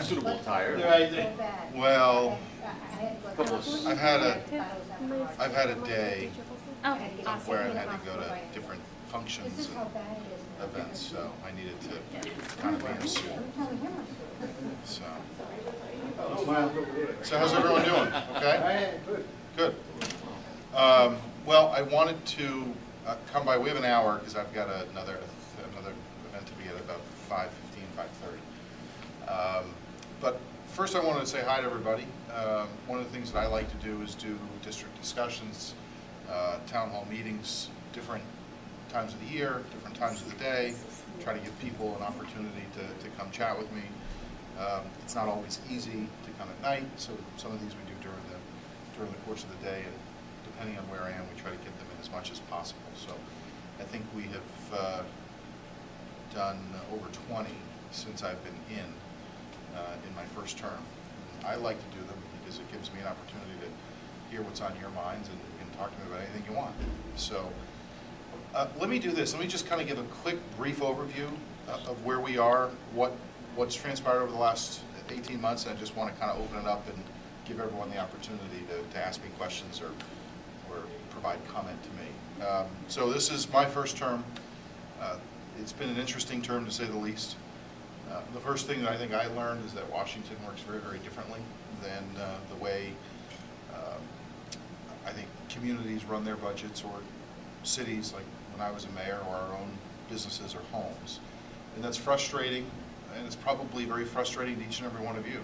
suitable attire. Well, Couple of I've had a day Oh, where I awesome. had to go to different functions and events, so I needed to kind of be in a suit. So how's everyone doing? Okay? Good. Well, I wanted to come by. We have an hour because I've got another event to be at about 5:15, 5:30. But first I wanted to say hi to everybody. One of the things that I like to do is do district discussions, town hall meetings, different times of the year, different times of the day, try to give people an opportunity to come chat with me. It's not always easy to come at night, so some of these we do during the course of the day, and depending on where I am, we try to get them in as much as possible. So I think we have done over 20 since I've been in my first term. I like to do them because it gives me an opportunity to hear what's on your minds and talk to me about anything you want. So let me do this. Let me just kind of give a quick, brief overview of where we are, what's transpired over the last 18 months, and I just want to kind of open it up and give everyone the opportunity to ask me questions or provide comment to me. So this is my first term. It's been an interesting term, to say the least. The first thing that I think I learned is that Washington works very, very differently than the way I think communities run their budgets, or cities, like when I was a mayor, or our own businesses or homes. And that's frustrating, and it's probably very frustrating to each and every one of you.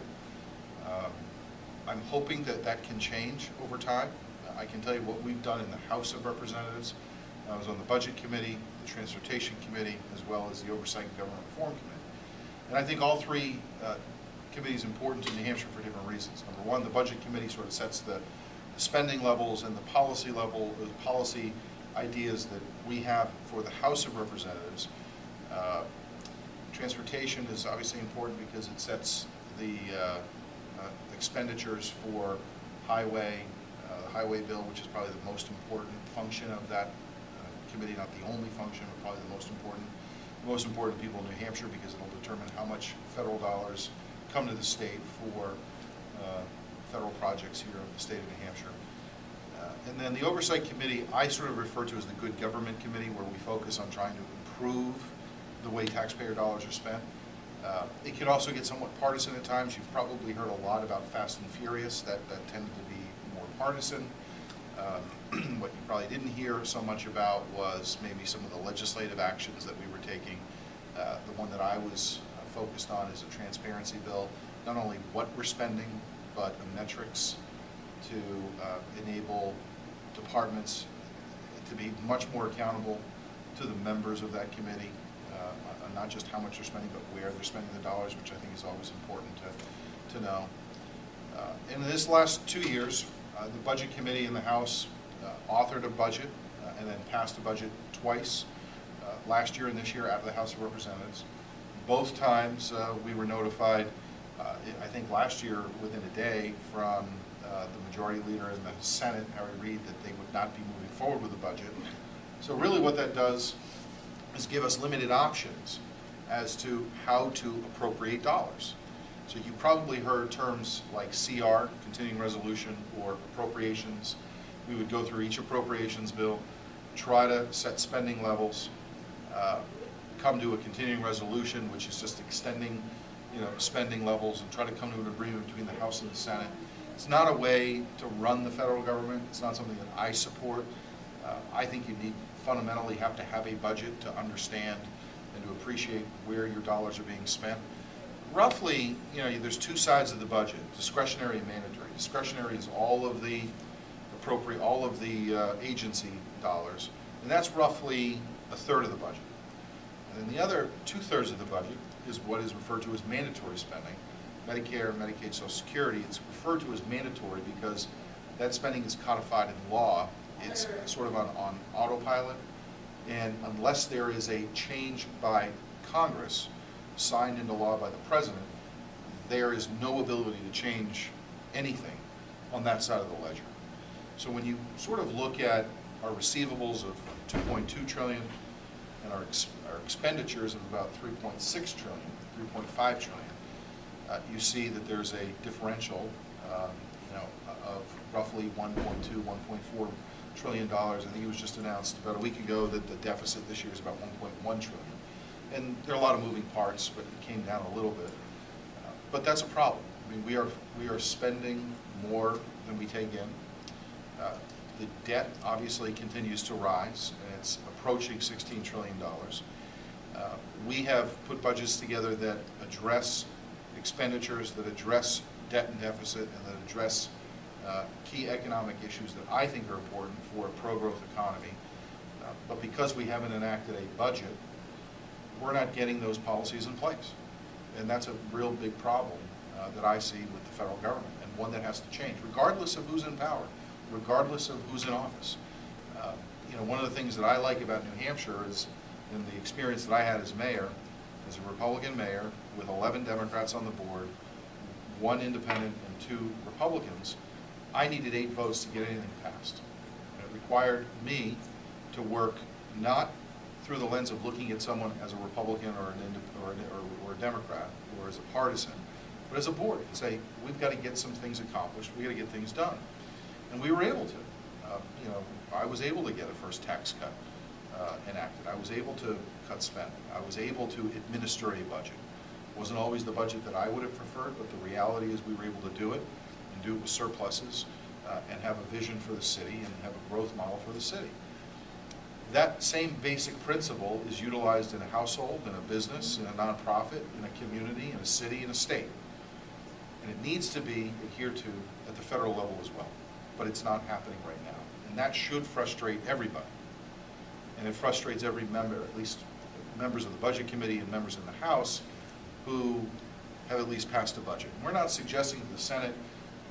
I'm hoping that that can change over time. I can tell you what we've done in the House of Representatives. I was on the Budget Committee, the Transportation Committee, as well as the Oversight and Government Reform Committee. And I think all three committees are important to New Hampshire for different reasons. Number one, the Budget Committee sort of sets the spending levels and the policy level, the policy ideas that we have for the House of Representatives. Transportation is obviously important because it sets the expenditures for highway, the highway bill, which is probably the most important function of that committee, not the only function, but probably the most important people in New Hampshire, because it will determine how much federal dollars come to the state for federal projects here in the state of New Hampshire. And then the Oversight Committee, I sort of refer to as the Good Government Committee, where we focus on trying to improve the way taxpayer dollars are spent. It could also get somewhat partisan at times. You've probably heard a lot about Fast and Furious. That tended to be more partisan. What you probably didn't hear so much about was maybe some of the legislative actions that we were taking. The one that I was focused on is a transparency bill, not only what we're spending, but the metrics to enable departments to be much more accountable to the members of that committee, not just how much they're spending, but where they're spending the dollars, which I think is always important to know. In this last 2 years, the Budget Committee in the House authored a budget and then passed a budget twice, last year and this year, out of the House of Representatives. Both times we were notified, I think last year within a day, from the Majority Leader in the Senate, Harry Reid, that they would not be moving forward with the budget. So really what that does is give us limited options as to how to appropriate dollars. So you probably heard terms like CR, continuing resolution, or appropriations. We would go through each appropriations bill, try to set spending levels, come to a continuing resolution, which is just extending, spending levels, and try to come to an agreement between the House and the Senate. It's not a way to run the federal government. It's not something that I support. I think you fundamentally have to have a budget to understand and to appreciate where your dollars are being spent. Roughly, there's two sides of the budget: discretionary and mandatory. Discretionary is all of the agency dollars, and that's roughly a third of the budget. And then the other 2/3 of the budget is what is referred to as mandatory spending. Medicare, Medicaid, Social Security, it's referred to as mandatory because that spending is codified in law. It's sort of on autopilot, and unless there is a change by Congress, signed into law by the President, there is no ability to change anything on that side of the ledger. So when you sort of look at our receivables of $2.2 trillion and our expenditures of about $3.6 trillion, $3.5 trillion, you see that there's a differential, of roughly $1.2, $1.4 trillion. I think it was just announced about a week ago that the deficit this year is about $1.1 trillion. And there are a lot of moving parts, but it came down a little bit. But that's a problem. I mean, we are spending more than we take in. The debt obviously continues to rise, and it's approaching $16 trillion. We have put budgets together that address expenditures, that address debt and deficit, and that address key economic issues that I think are important for a pro-growth economy. But because we haven't enacted a budget, we're not getting those policies in place. And that's a real big problem that I see with the federal government, and one that has to change, regardless of who's in power, regardless of who's in office. One of the things that I like about New Hampshire is, in the experience that I had as mayor, as a Republican mayor with 11 Democrats on the board, 1 independent and 2 Republicans, I needed 8 votes to get anything passed. And it required me to work not through the lens of looking at someone as a Republican or a Democrat or as a partisan, but as a board, and say, we've got to get some things accomplished, we've got to get things done. And we were able to. I was able to get a first tax cut enacted. I was able to cut spending. I was able to administer a budget. It wasn't always the budget that I would have preferred, but the reality is we were able to do it, and do it with surpluses, and have a vision for the city, and have a growth model for the city. That same basic principle is utilized in a household, in a business, in a nonprofit, in a community, in a city, in a state. And it needs to be adhered to at the federal level as well. But it's not happening right now. And that should frustrate everybody. And it frustrates every member, at least members of the Budget Committee and members in the House, who have at least passed a budget. And we're not suggesting that the Senate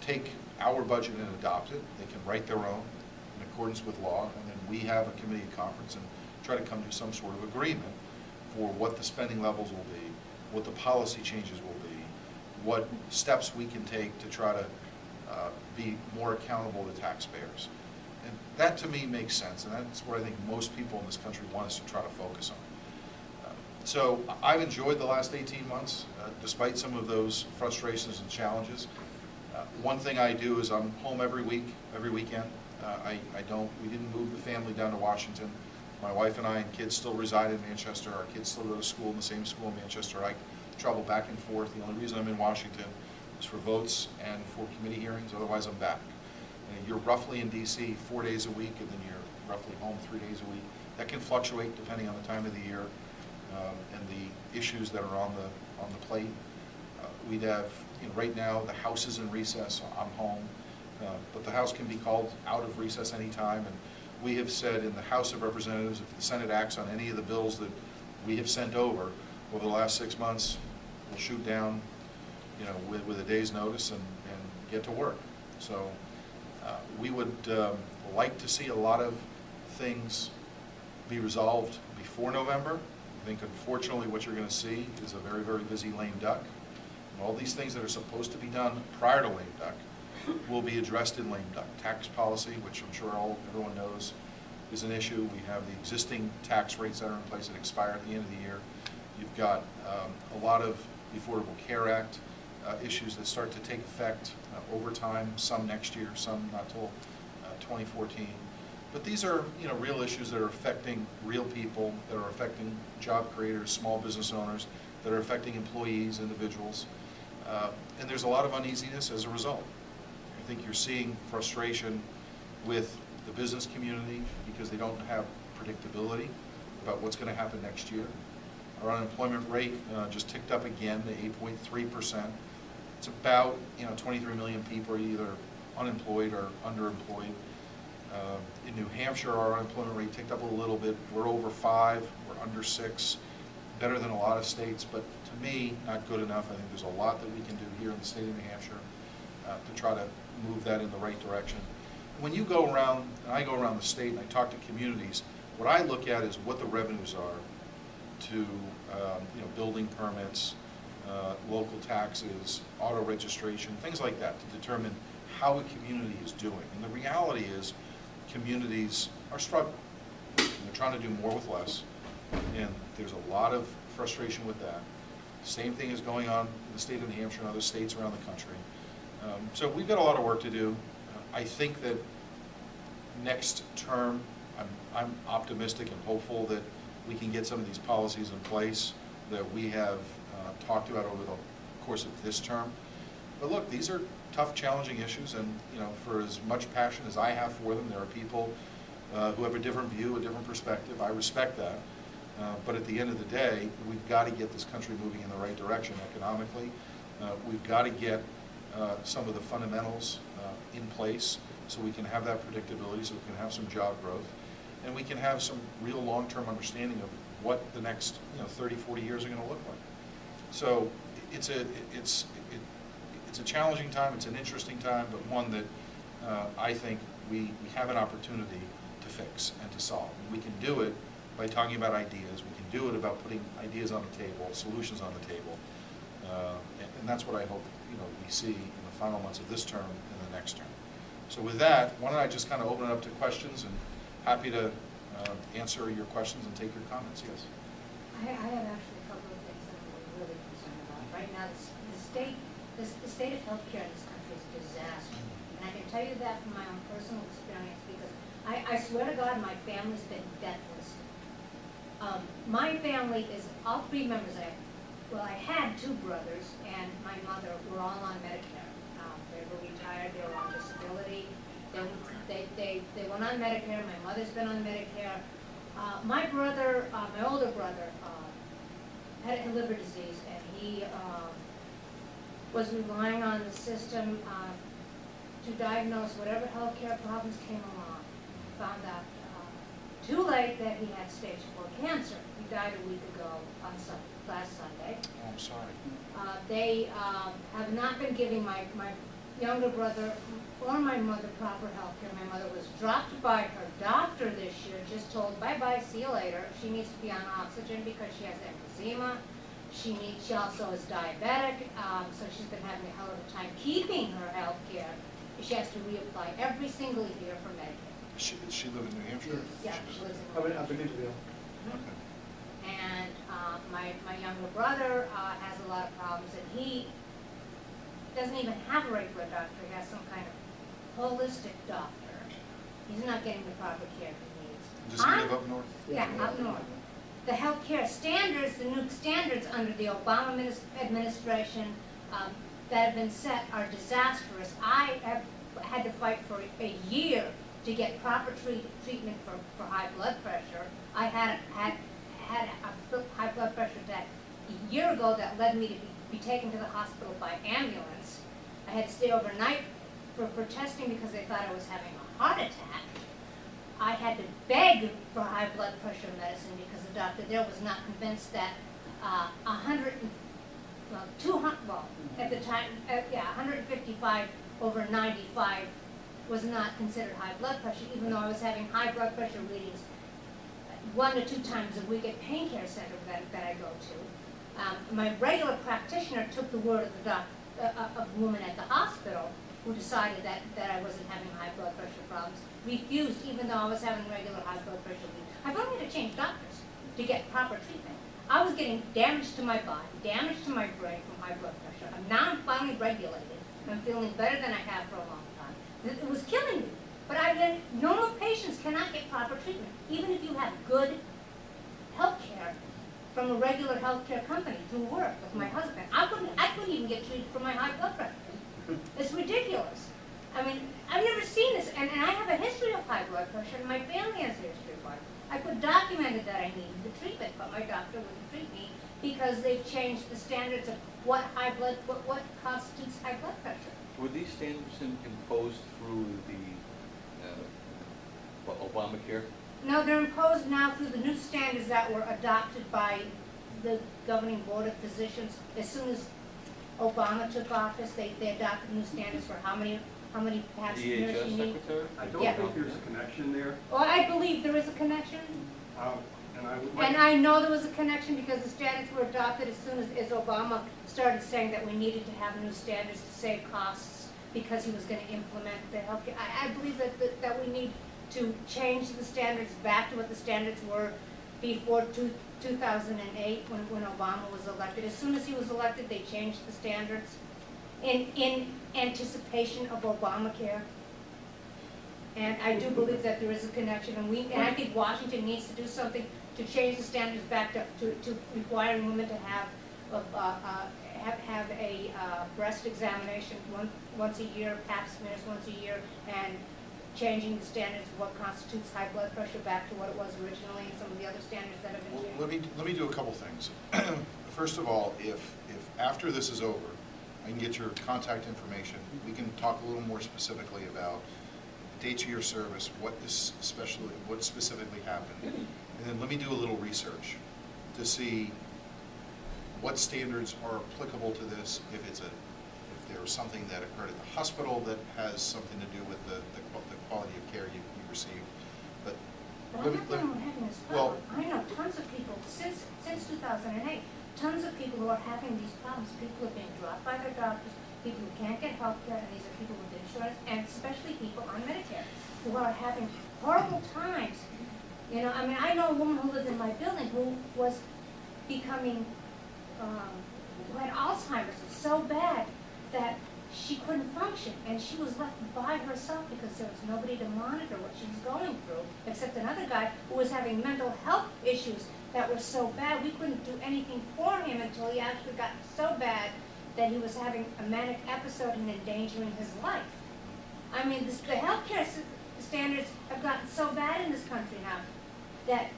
take our budget and adopt it. They can write their own in accordance with law, and then we have a committee conference and try to come to some sort of agreement for what the spending levels will be, what the policy changes will be, what steps we can take to try to be more accountable to taxpayers. And that to me makes sense, and that's what I think most people in this country want us to try to focus on. So I've enjoyed the last 18 months, despite some of those frustrations and challenges. One thing I do is I'm home every weekend. We didn't move the family down to Washington. My wife and I and kids still reside in Manchester. Our kids still go to school in the same school in Manchester. I travel back and forth. The only reason I'm in Washington is for votes and for committee hearings. Otherwise, I'm back. And you're roughly in D.C. 4 days a week, and then you're roughly home 3 days a week. That can fluctuate depending on the time of the year and the issues that are on the plate. We'd have, right now the House is in recess. I'm home, but the House can be called out of recess anytime. And we have said in the House of Representatives, if the Senate acts on any of the bills that we have sent over the last 6 months, we'll shoot down, with a day's notice and get to work. So we would like to see a lot of things be resolved before November. I think unfortunately what you're going to see is a very, very busy lame duck. And all these things that are supposed to be done prior to lame duck will be addressed in lame duck. Tax policy, which I'm sure everyone knows is an issue. We have the existing tax rates that are in place that expire at the end of the year. You've got a lot of the Affordable Care Act issues that start to take effect over time, some next year, some not till 2014. But these are real issues that are affecting real people, that are affecting job creators, small business owners, that are affecting employees, individuals. And there's a lot of uneasiness as a result. I think you're seeing frustration with the business community because they don't have predictability about what's going to happen next year. Our unemployment rate just ticked up again to 8.3%. It's about 23 million people are either unemployed or underemployed. In New Hampshire, our unemployment rate ticked up a little bit. We're over 5, we're under 6, better than a lot of states, but to me, not good enough. I think there's a lot that we can do here in the state of New Hampshire to try to move that in the right direction. When you go around, and I go around the state and I talk to communities, what I look at is what the revenues are to building permits, local taxes, auto registration, things like that, to determine how a community is doing. And the reality is communities are struggling. And they're trying to do more with less, and there's a lot of frustration with that. Same thing is going on in the state of New Hampshire and other states around the country. So we've got a lot of work to do. I think that next term, I'm optimistic and hopeful that we can get some of these policies in place that we have talked about over the course of this term. But look, these are tough, challenging issues, and for as much passion as I have for them, there are people who have a different view, a different perspective. I respect that. But at the end of the day, we've got to get this country moving in the right direction economically. We've got to get some of the fundamentals in place so we can have that predictability, so we can have some job growth, and we can have some real long-term understanding of what the next 30, 40 years are going to look like. So it's a challenging time, it's an interesting time, but one that I think we have an opportunity to fix and to solve. And we can do it by talking about ideas. We can do it about putting ideas on the table, solutions on the table, and that's what I hope we see in the final months of this term and the next term. So with that, why don't I just kind of open it up to questions, and happy to answer your questions and take your comments. Yes. I have actually a couple of things that I'm really concerned about. Right now, the state of healthcare in this country is a disaster. And I can tell you that from my own personal experience, because I swear to God, my family's been deathless. My family is, all three members I had two brothers and my mother were all on Medicare. They were retired, they were on disability. They went on Medicare, my mother's been on Medicare. My brother, my older brother, had a liver disease, and he was relying on the system to diagnose whatever healthcare problems came along. Found out too late that he had stage 4 cancer. He died a week ago on last Sunday. Oh, I'm sorry. They have not been giving my younger brother or my mother proper health care. My mother was dropped by her doctor this year, just told, bye-bye, see you later. She needs to be on oxygen because she has emphysema. She also is diabetic, so she's been having a hell of a time keeping her health care. She has to reapply every single year for Medicare. Does she live in New Hampshire? Yeah, she lives in New Hampshire. I've been interviewing. Okay. And my younger brother has a lot of problems, and he doesn't even have a regular doctor. He has some kind of holistic doctor. He's not getting the proper care he needs. Does he live up north? Yeah, up north. The healthcare standards, the new standards under the Obama administration that have been set are disastrous. I have had to fight for a year to get proper treatment for high blood pressure. I had a high blood pressure attack a year ago that led me to be taken to the hospital by ambulance. I had to stay overnight for testing because they thought I was having a heart attack. I had to beg for high blood pressure medicine because the doctor there was not convinced that 155 over 95 was not considered high blood pressure, even though I was having high blood pressure readings 1 to 2 times a week at pain care center that I go to. My regular practitioner took the word of the of a woman at the hospital who decided that I wasn't having high blood pressure problems, refused even though I was having regular high blood pressure readings. I've only had to change doctors to get proper treatment. I was getting damage to my body, damage to my brain from high blood pressure. Now I'm finally regulated. I'm feeling better than I have for a long time. It was killing me. But normal patients cannot get proper treatment, even if you have good health care from a regular health care company through work with my husband. I couldn't even get treated for my high blood pressure. It's ridiculous. I mean, I've never seen this, and I have a history of high blood pressure, and my family has a history of high. I could document it that I needed the treatment, but my doctor wouldn't treat me because they've changed the standards of what constitutes high blood pressure. Were these standards imposed through the Obamacare? No, they're imposed now through the new standards that were adopted by the governing board of physicians. As soon as Obama took office, they adopted new standards for how many past years you need. Secretary? I don't think there's a connection there. Well, I believe there is a connection. And I know there was a connection because the standards were adopted as soon as Obama started saying that we needed to have new standards to save costs because he was going to implement the health care. I believe that we need to change the standards back to what the standards were before 2008, when Obama was elected. As soon as he was elected, they changed the standards in anticipation of Obamacare. And I do believe that there is a connection, and I think Washington needs to do something to change the standards back to requiring women to have a breast examination once a year, pap smears once a year, and changing the standards of what constitutes high blood pressure back to what it was originally, and some of the other standards that have been changed. Let me do a couple things. First of all, if after this is over, I can get your contact information, we can talk a little more specifically about the dates of your service, what specifically happened, and then let me do a little research to see what standards are applicable to this, if there was something that occurred at the hospital that has something to do with the quality of care you received. But I'm not the only one having this well, problem. I know tons of people, since 2008, tons of people who are having these problems. People are being dropped by their doctors, people who can't get health care, and these are people with insurance, and especially people on Medicare, who are having horrible times. You know, I mean, I know a woman who lived in my building who was becoming, who had Alzheimer's so bad that she couldn't function, and she was left by herself because there was nobody to monitor what she was going through, except another guy who was having mental health issues that were so bad we couldn't do anything for him until he actually got so bad that he was having a manic episode and endangering his life. I mean, the healthcare standards have gotten so bad in this country now that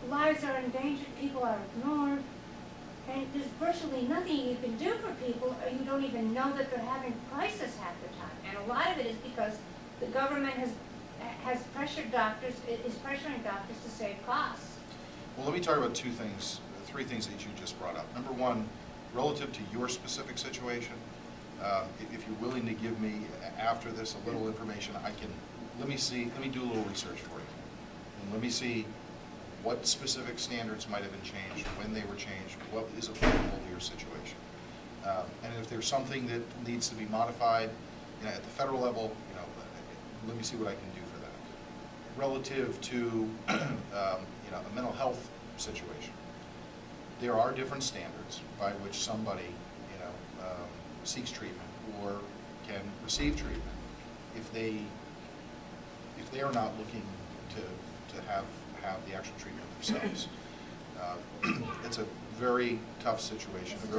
lives are endangered, people are ignored, and there's virtually nothing you can do for people, or you don't even know that they're having crisis half the time. And a lot of it is because the government has pressured doctors, is pressuring doctors to save costs. well, let me talk about three things that you just brought up. Number one, relative to your specific situation, if you're willing to give me after this a little information, let me do a little research for you, and let me see what specific standards might have been changed, when they were changed, what is applicable to your situation. And if there's something that needs to be modified, at the federal level, let me see what I can do for that. Relative to a mental health situation, there are different standards by which somebody seeks treatment or can receive treatment if they are not looking to have the actual treatment themselves. It's a very tough situation. And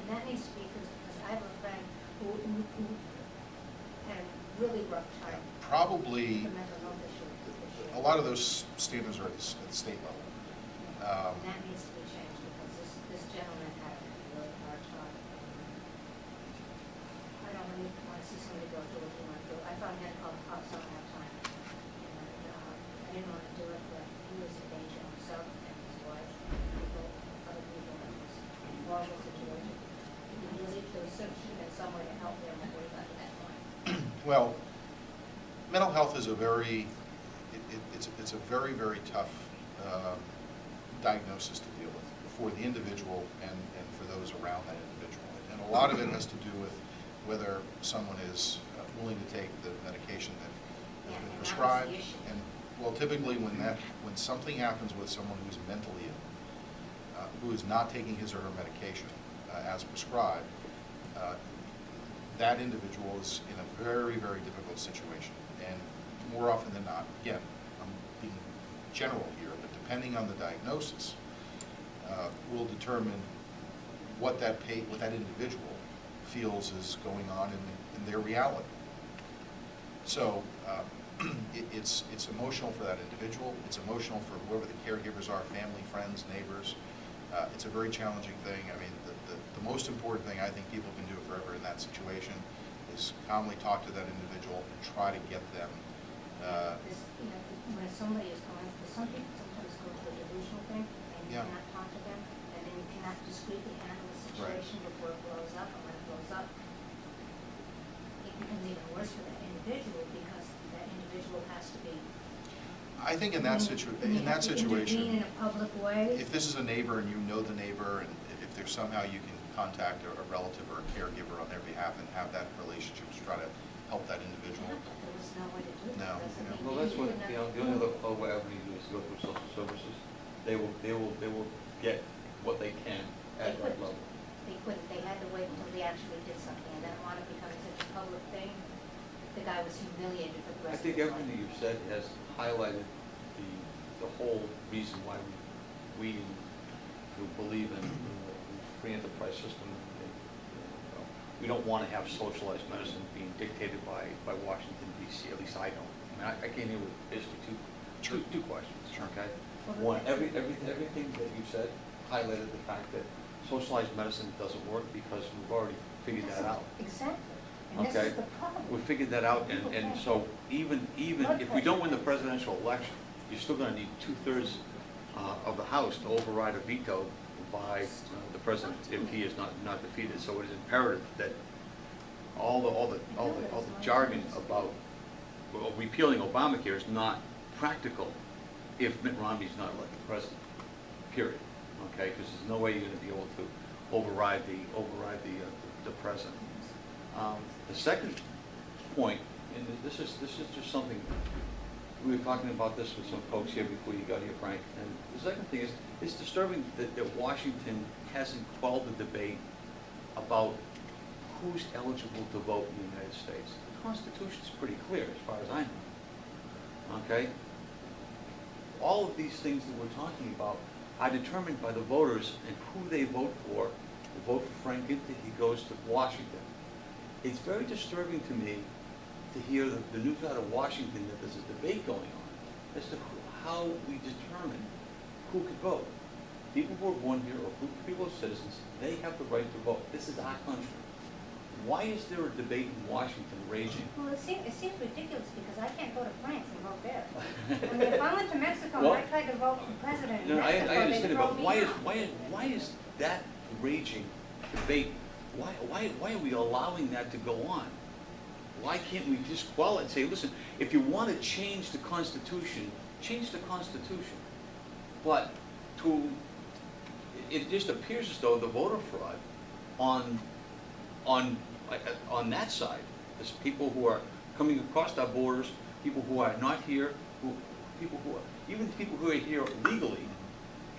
that needs to be because I have a friend who had a really rough time. Probably with a mental health issue. a lot of those standards are at the state level. And that needs to be changed because this gentleman had a really hard time. I don't really want to see somebody go through what he went through. I thought he had to call the cops on that time. And I didn't want to do it, but he was in danger himself and his wife, and other people. It was a horrible situation. He really, there was some way to help him before he got to that point. Well, mental health is it's a very, very tough diagnosis to deal with for the individual and for those around that individual. And a lot of it has to do with whether someone is willing to take the medication that has been prescribed. And well, typically when something happens with someone who's mentally ill, who is not taking his or her medication as prescribed, that individual is in a very, very difficult situation. And more often than not, again, I'm being general here, but depending on the diagnosis, will determine what that individual feels is going on in their reality. So it's emotional for that individual. It's emotional for whoever the caregivers are, family, friends, neighbors. It's a very challenging thing. I mean, the most important thing I think people can do forever in that situation is calmly talk to that individual and try to get them. When somebody is going, some people sometimes go through a delusional thing, and you cannot talk to them, and then you cannot discreetly handle the situation before it blows up, and when it blows up, it becomes even worse for that individual because that individual has to be. I think in that situation, intervene in a public way. If this is a neighbor and you know the neighbor, and if there's somehow you can contact a relative or a caregiver on their behalf and have that relationship to try to help that individual. There was no way to do No, that. Doesn't no. mean Well, that's you what, couldn't you know, have- the only other avenue you do is go through social services. They will get what they can at They that couldn't. level. They couldn't, they had to wait until they actually did something, and then want to become such a public thing. The guy was humiliated for the I rest of think his life. everything you've said has highlighted the whole reason why we who believe in the free enterprise system. We don't want to have socialized medicine being dictated by Washington DC, at least I don't. I mean, I came here with basically two questions, okay? One, everything that you said highlighted the fact that socialized medicine doesn't work because we've already figured that out. Exactly, and this Okay. is the problem. We figured that out, and so even if we don't win the presidential election, you're still gonna need 2/3 of the House to override a veto by the president if he is not defeated. So it is imperative that all the jargon about repealing Obamacare is not practical if Mitt Romney's not elected president. Period. Okay, because there's no way you're going to be able to override the president. The second point, and this is just something we were talking about this with some folks here before you got here, Frank. And the second thing is, it's disturbing that Washington hasn't quelled the debate about who's eligible to vote in the United States. The Constitution's pretty clear as far as I know. Okay? All of these things that we're talking about are determined by the voters and who they vote for. They vote for Frank Guinta, he goes to Washington. It's very disturbing to me to hear the news out of Washington that there's a debate going on as to how we determine who could vote. People who are born here or people are citizens, they have the right to vote. This is our country. Why is there a debate in Washington raging? Well, it seems ridiculous because I can't go to France and vote there. I mean, if I went to Mexico Well, and I tried to vote for president in No, I Mexico, they'd understand it, throw but me why is that raging debate, why are we allowing that to go on? Why can't we just quell it and say, listen, if you want to change the Constitution, change the Constitution. But it just appears as though the voter fraud on that side, there's people who are coming across our borders, people who are not here, even people who are here legally,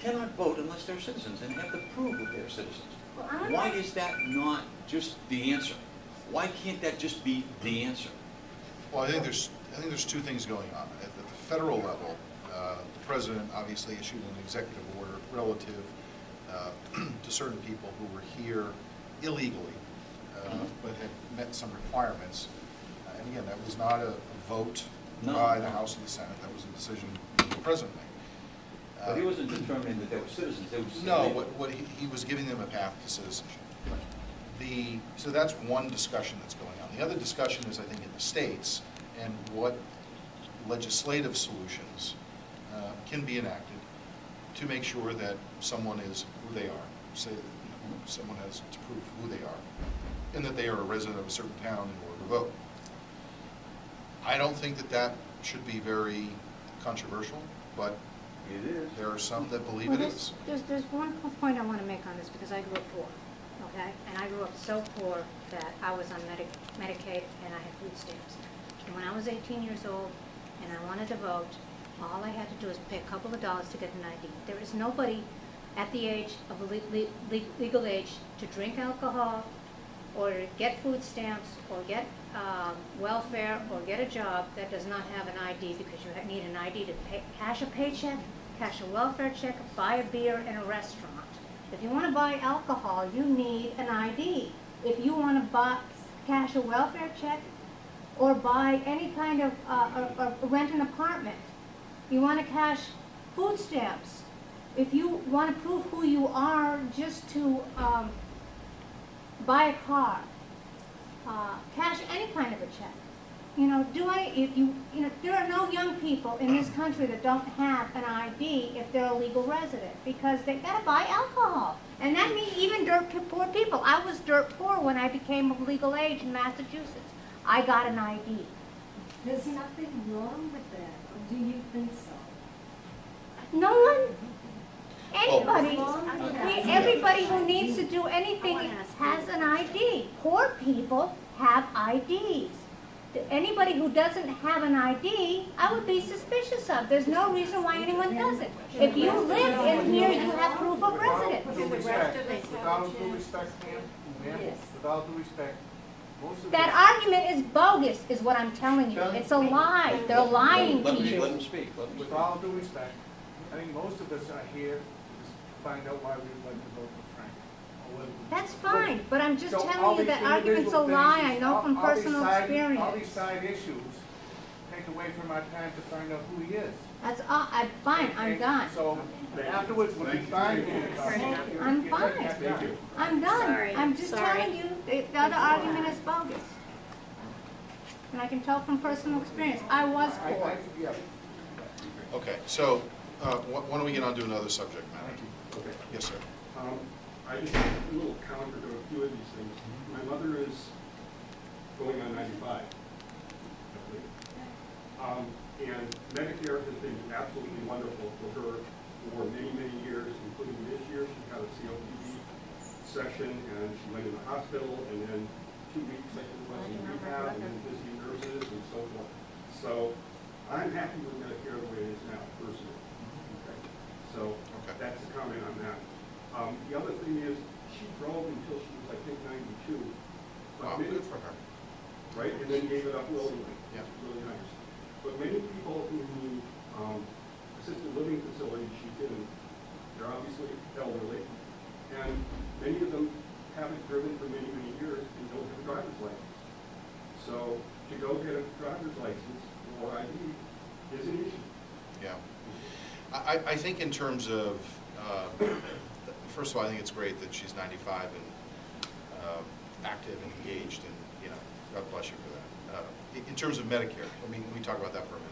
cannot vote unless they're citizens and have to prove that they're citizens. Well, I'm Why not- is that not just the answer? Why can't that just be the answer? Well, I think there's two things going on. At the federal level, the president obviously issued an executive order relative to certain people who were here illegally, but had met some requirements. And again, that was not a vote No. by the House and the Senate. That was a decision the president made. But he wasn't determining that they were citizens, they were. No, what he was giving them a path to citizenship. So that's one discussion that's going on. The other discussion is, I think, in the states, and what legislative solutions can be enacted to make sure that someone is who they are. Say that someone has to prove who they are, and that they are a resident of a certain town in order to vote. I don't think that should be very controversial, but It is. there are some that believe Well, it is. there's one point I want to make on this because I grew up poor, okay? And I grew up so poor that I was on Medicaid and I had food stamps. And when I was 18 years old and I wanted to vote, all I had to do was pay a couple of dollars to get an ID. There is nobody at the age of legal age to drink alcohol or get food stamps or get welfare or get a job that does not have an ID because you need an ID to cash a paycheck, cash a welfare check, buy a beer in a restaurant. If you want to buy alcohol, you need an ID. If you want to cash a welfare check or buy any kind of, or rent an apartment, you want to cash food stamps. If you want to prove who you are just to buy a car, cash any kind of a check. You know, there are no young people in this country that don't have an ID if they're a legal resident because they gotta buy alcohol. And that means even dirt poor people. I was dirt poor when I became of legal age in Massachusetts. I got an ID. There's nothing wrong with that, or do you think so? No one, anybody, Well, everybody who needs to do anything has an ID. Poor people have IDs. Anybody who doesn't have an ID, I would be suspicious of. There's no reason why anyone doesn't. If you live in here, you have proof of residence. Without due respect, ma'am, without due respect, most of That argument is bogus, is what I'm telling you. It's a lie. They're lying to Let you. him speak. Let him with speak. all due respect, I think most of us are here to find out why we'd like to vote for Frank. or whether we- That's fine, but I'm just So all telling you these that argument's a individual lie. things, I know from all these personal side- All these experience. side issues take away from our time to find out who he is. That's all, fine, I'm done. So afterwards, we'll be fine. I'm fine. I'm done. I'm just telling you, the other argument is bogus. And I can tell from personal experience. I was poor. Yeah. Okay, so, why don't we get on to another subject matter? Thank you. Okay. Yes, sir. I just have a little counter to a few of these things. My mother is going on 95. I believe. And Medicare has been absolutely wonderful for her for many, many years, including this year. She got a COPD session and she went in the hospital, and then 2 weeks I think was in rehab, and then visiting nurses and so forth. So I'm happy with Medicare the way it is now, personally. Okay. So that's the comment on that. The other thing is, she drove until she was, I think, 92. Wow, good for her. Right, and then gave it up willingly. Yeah. Really nice. But many people in the assisted living facilities she's in, they're obviously elderly, and many of them haven't driven for many, many years and don't have a driver's license. So to go get a driver's license or ID is an issue. Yeah. I think in terms of, first of all, I think it's great that she's 95 and active and engaged, and, you know, God bless you for that. In terms of Medicare, let me talk about that for a minute.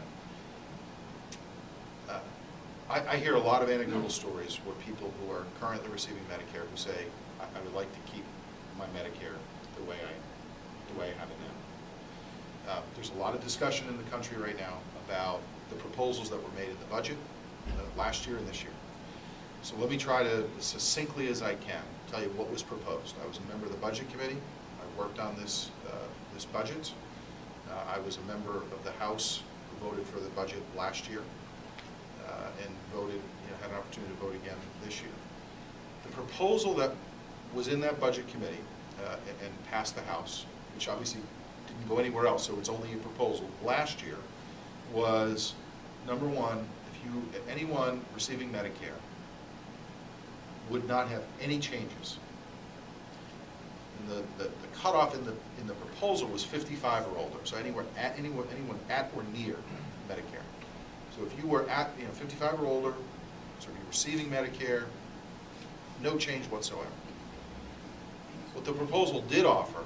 I hear a lot of anecdotal stories where people who are currently receiving Medicare who say, I would like to keep my Medicare the way I have it now. There's a lot of discussion in the country right now about the proposals that were made in the budget last year and this year. So let me try to, as succinctly as I can, tell you what was proposed. I was a member of the Budget Committee. I worked on this budget. I was a member of the House who voted for the budget last year and voted, had an opportunity to vote again this year. The proposal that was in that Budget Committee and passed the House, which obviously didn't go anywhere else, so it's only a proposal, last year, was, number one, anyone receiving Medicare would not have any changes. And the cutoff in the proposal was 55 or older, so anyone at or near Medicare. So if you were at 55 or older, so if you're receiving Medicare, no change whatsoever. What the proposal did offer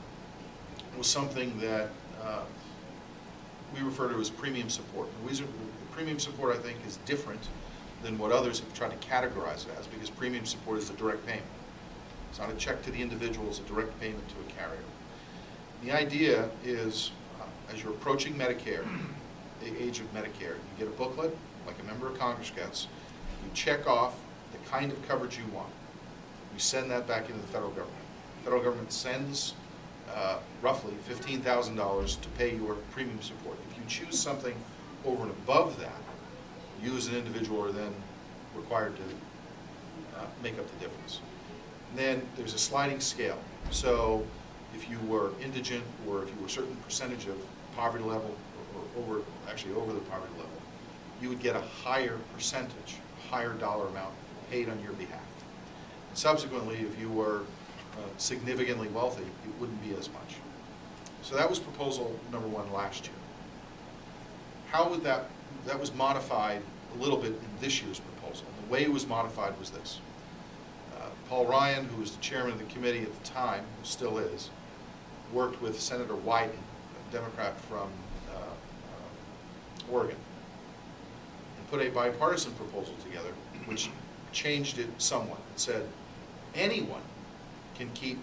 was something that we refer to as premium support. The premium support, I think, is different than what others have tried to categorize it as, because premium support is a direct payment. It's not a check to the individual, it's a direct payment to a carrier. The idea is, as you're approaching Medicare, the age of Medicare, you get a booklet, like a member of Congress gets, you check off the kind of coverage you want. You send that back into the federal government. The federal government sends roughly $15,000 to pay your premium support. If you choose something over and above that, you as an individual are then required to make up the difference. And then there's a sliding scale. So if you were indigent, or if you were a certain percentage of poverty level, or over the poverty level, you would get a higher percentage, a higher dollar amount paid on your behalf. And subsequently, if you were significantly wealthy, it wouldn't be as much. So that was proposal number one last year. How would that was modified a little bit in this year's proposal. And the way it was modified was this. Paul Ryan, who was the chairman of the committee at the time, who still is, worked with Senator Wyden, a Democrat from Oregon, and put a bipartisan proposal together which changed it somewhat. It said anyone can keep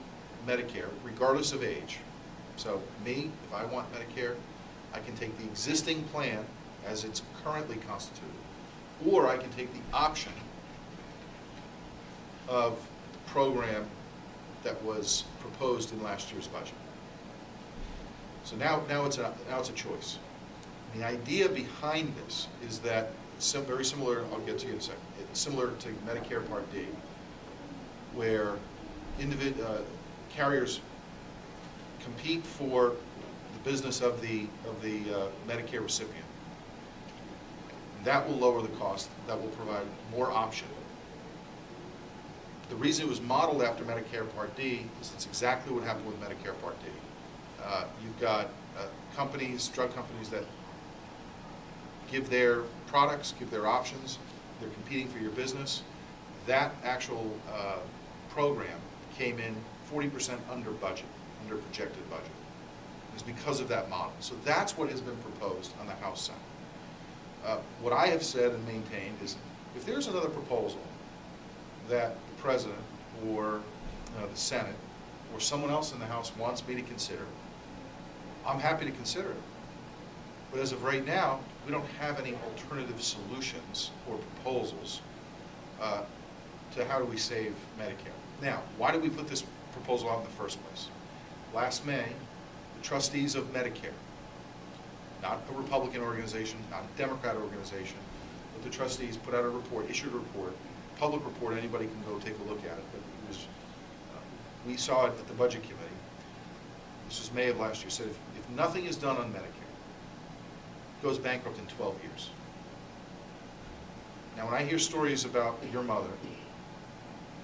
Medicare regardless of age. So me, if I want Medicare, I can take the existing plan as it's currently constituted, or I can take the option of the program that was proposed in last year's budget. So now it's a choice. And the idea behind this is that very similar. I'll get to you in a second. It's similar to Medicare Part D, where carriers compete for the business of the Medicare recipient. That will lower the cost. That will provide more option. The reason it was modeled after Medicare Part D is it's exactly what happened with Medicare Part D. You've got drug companies that give their products, give their options. They're competing for your business. That actual program came in 40% under budget, under projected budget. It's because of that model. So that's what has been proposed on the House side. What I have said and maintained is, if there's another proposal that the President or the Senate or someone else in the House wants me to consider, I'm happy to consider it. But as of right now, we don't have any alternative solutions or proposals to how do we save Medicare. Now, why did we put this proposal out in the first place? Last May, the trustees of Medicare, not a Republican organization, not a Democrat organization, but the trustees put out a report, issued a report, public report, anybody can go take a look at it, but it was, we saw it at the Budget Committee. This was May of last year. Said if nothing is done on Medicare, it goes bankrupt in 12 years. Now, when I hear stories about your mother,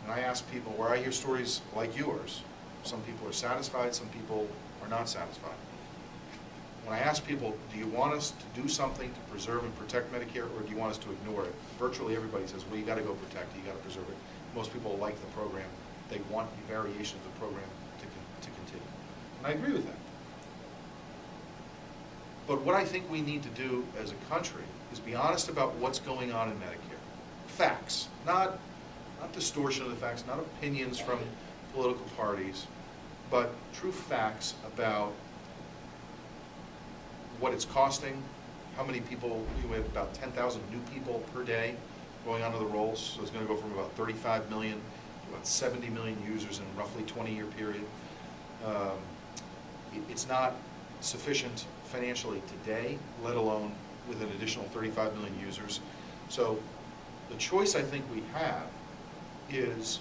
and I ask people, where I hear stories like yours, some people are satisfied, some people are not satisfied. When I ask people, do you want us to do something to preserve and protect Medicare, or do you want us to ignore it? Virtually everybody says, well, you got to go protect it, you got to preserve it. Most people like the program. They want the variation of the program to continue. And I agree with that. But what I think we need to do as a country is be honest about what's going on in Medicare. Facts, not distortion of the facts, not opinions from political parties, but true facts about what it's costing, how many people. We have about 10,000 new people per day going onto the rolls, so it's going to go from about 35 million to about 70 million users in a roughly 20-year period. It's not sufficient financially today, let alone with an additional 35 million users. So the choice I think we have is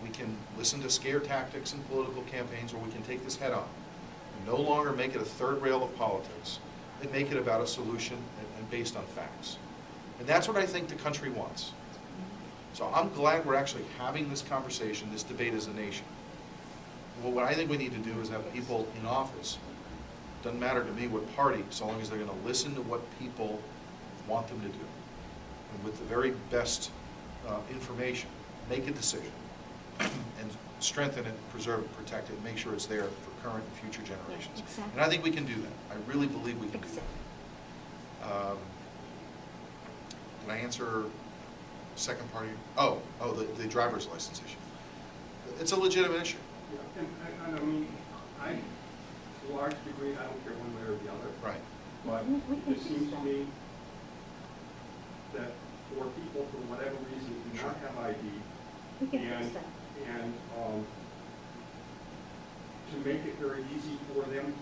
we can listen to scare tactics in political campaigns, or we can take this head on. No longer make it a third rail of politics, and make it about a solution and based on facts. And that's what I think the country wants. So I'm glad we're actually having this conversation, this debate as a nation. Well, what I think we need to do is have people in office, doesn't matter to me what party, so long as they're going to listen to what people want them to do. And with the very best information, make a decision and strengthen it, preserve it, protect it, make sure it's there for current and future generations. Exactly. And I think we can do that. I really believe we can do that. Did I answer the second part of your, the driver's license issue? It's a legitimate issue. Yeah, and I mean, to a large degree, I don't care one way or the other. Right. But it seems to me that for people, for whatever reason, do not have ID, We can fix that. and to make it very easy for them,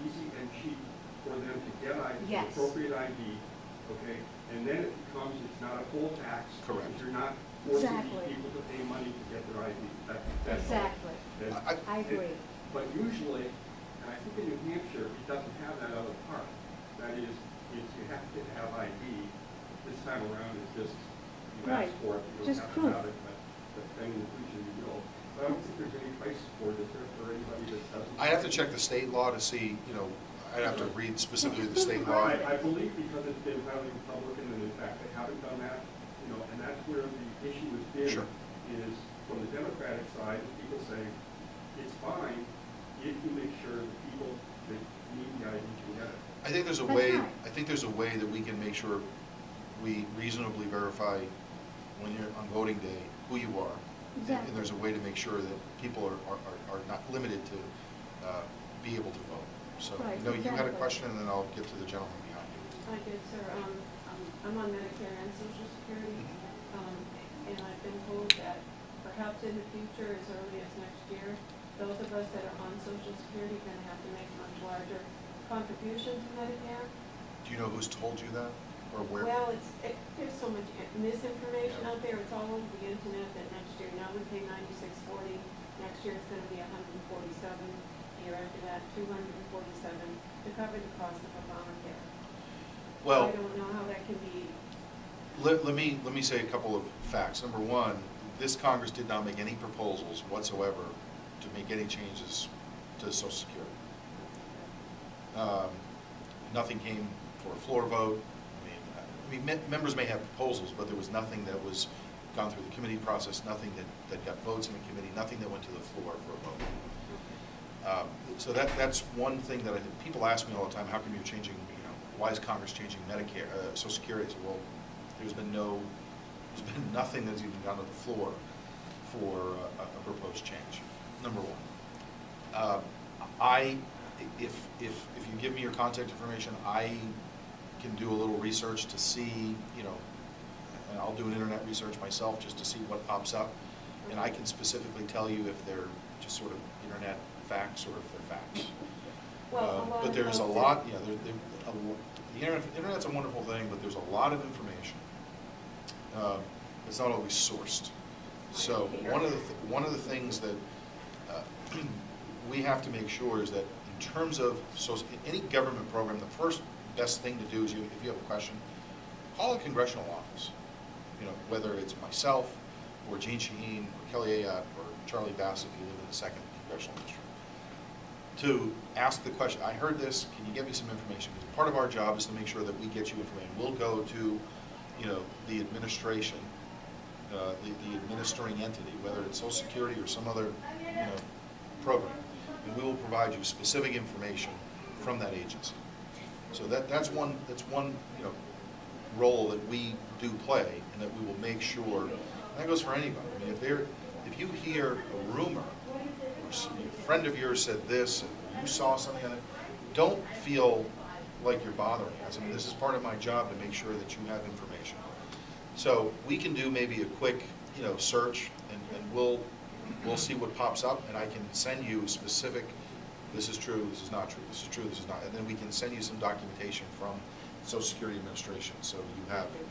easy and cheap for them to get ID, Yes. appropriate ID, okay? And then it becomes, it's not a full tax. Correct. Because you're not forcing Exactly. these people to pay money to get their ID. That's all. Exactly. I agree. But usually, and I think in New Hampshire, it doesn't have that other part. That is you have to have ID. This time around, it's just, you Right. ask for it, you Just don't have proof. to have it, but then in the future you will. But I don't think there's any price support, is there, for anybody that doesn't? I have to check the state law to see, I'd have to read specifically the state law. I believe because it's been highly Republican, and in fact, they haven't done that, and that's where the issue has been. Sure. Is from the Democratic side, people say, it's fine if you make sure that people that need the ID can get it. I think there's a That's way. right. I think there's a way that we can make sure we reasonably verify when you're on voting day who you are, Exactly. and there's a way to make sure that people are not limited to be able to vote. So, Right, you had a exactly. question, and then I'll get to the gentleman behind you. I did, sir. I'm on Medicare and Social Security, and I've been told that perhaps in the future, as early as next year, those of us that are on Social Security are gonna have to make much larger contributions to Medicare. Do you know who's told you that, or where? Well, there's so much misinformation out there, it's all over the internet that next year, now we pay $96.40, next year it's gonna be $147, year after that, $247, to cover the cost of Obamacare. Well, I don't know how that can be. let me say a couple of facts. Number one, this Congress did not make any proposals whatsoever to make any changes to Social Security. Nothing came for a floor vote. I mean, members may have proposals, but there was nothing that was gone through the committee process, nothing that got votes in the committee, nothing that went to the floor for a vote. So that's one thing that I think people ask me all the time, how come you're changing, why is Congress changing Medicare, Social Security? I say, well, there's been nothing that's even gone to the floor for a proposed change, number one. If you give me your contact information, I can do a little research to see, and I'll do an internet research myself just to see what pops up, and I can specifically tell you if they're just sort of internet facts or if they're facts. Well, but there's a lot, the internet's a wonderful thing, but there's a lot of information. It's not always sourced. So one of the things that we have to make sure is that in terms of any government program, the first best thing to do is if you have a question, call a congressional office. Whether it's myself or Gene Shaheen or Kelly Ayotte or Charlie Bassett, who live in the 2nd Congressional District, to ask the question, I heard this, can you get me some information? Because part of our job is to make sure that we get you information. We'll go to the administration, the administering entity, whether it's Social Security or some other program, and we will provide you specific information from that agency. So that's one role that we do play, and that we will make sure. And that goes for anybody. I mean, if you hear a rumor, or a friend of yours said this, and you saw something on it, don't feel like you're bothering us. I mean, this is part of my job to make sure that you have information. So we can do maybe a quick, search, and we'll see what pops up, and I can send you specific. This is true. This is not true. This is true. This is not. And then we can send you some documentation from the Social Security Administration, so you have it.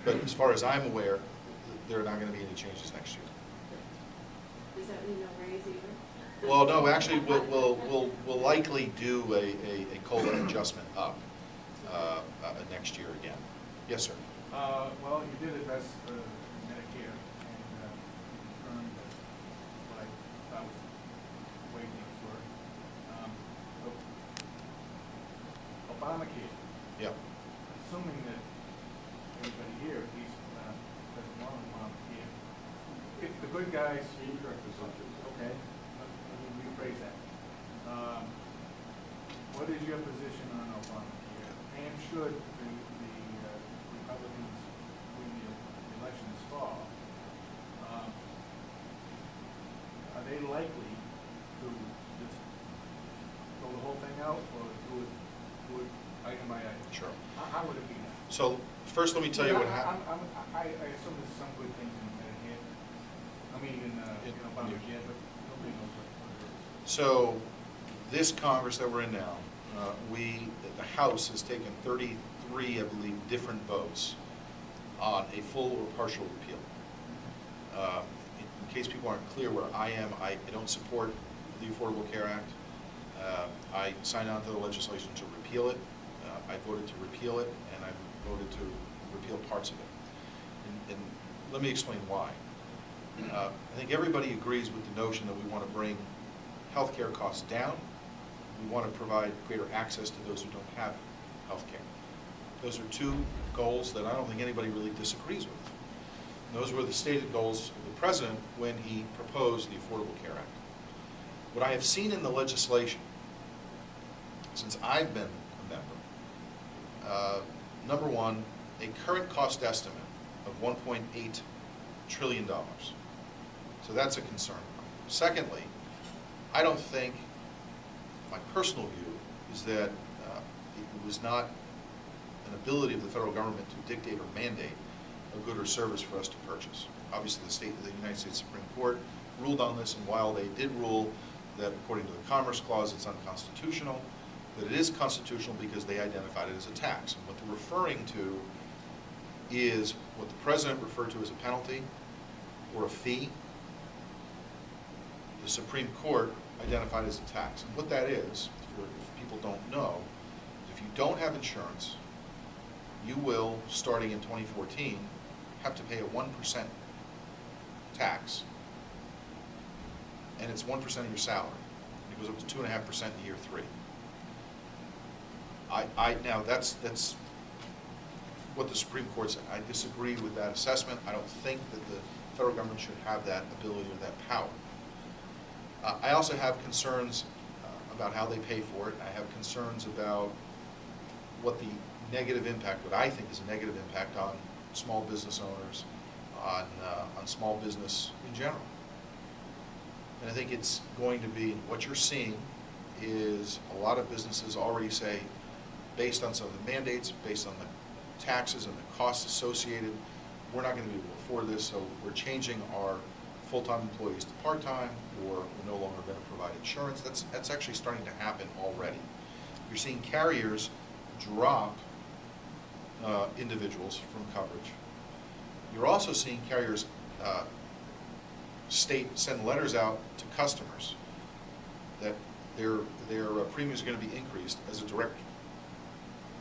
But as far as I'm aware, there are not going to be any changes next year. Does that mean no raise either? Well, no. Actually, we'll likely do a COLA adjustment up next year again. Yes, sir. Well, you did address Medicare and confirmed what I thought was waiting for. Obamacare. Yeah. Assuming that everybody here, at least, doesn't want Obamacare, if the good guys, Incorrect assumptions. okay, let me rephrase that. What is your position on Obamacare? And should the Republicans win the election this fall, are they likely to just throw the whole thing out, or do it item by item? Sure. How would it be done? So first, let me tell you what happened. I assume there's some good things in Medicare. I mean, in Obamacare, but nobody knows what it is. So this Congress that we're in now, the House has taken 33, I believe, different votes on a full or partial repeal. In case people aren't clear where I am, I don't support the Affordable Care Act. I signed on to the legislation to repeal it. I voted to repeal it, and I voted to repeal parts of it. And let me explain why. I think everybody agrees with the notion that we want to bring health care costs down. We want to provide greater access to those who don't have health care. Those are two goals that I don't think anybody really disagrees with. And those were the stated goals of the President when he proposed the Affordable Care Act. What I have seen in the legislation, since I've been a member, number one, a current cost estimate of $1.8 trillion. So that's a concern. Secondly, I don't think, my personal view is that it was not an ability of the federal government to dictate or mandate a good or service for us to purchase. Obviously, the United States Supreme Court ruled on this, and while they did rule that according to the Commerce Clause, it's unconstitutional, that it is constitutional because they identified it as a tax. And what they're referring to is what the president referred to as a penalty or a fee. The Supreme Court identified as a tax. And what that is, if people don't know, if you don't have insurance, you will, starting in 2014, have to pay a 1% tax. And it's 1% of your salary. It goes up to 2.5% in year 3. Now that's what the Supreme Court said. I disagree with that assessment. I don't think that the federal government should have that ability or that power. I also have concerns about how they pay for it. I have concerns about what the negative impact, what I think is a negative impact on small business owners, on small business in general. And I think it's going to be, what you're seeing is a lot of businesses already say, based on some of the mandates, based on the taxes and the costs associated, we're not going to be able to afford this, so we're changing our full-time employees to part-time, or we're no longer going to provide insurance. That's actually starting to happen already. You're seeing carriers drop individuals from coverage. You're also seeing carriers send letters out to customers that their premiums are going to be increased as a direct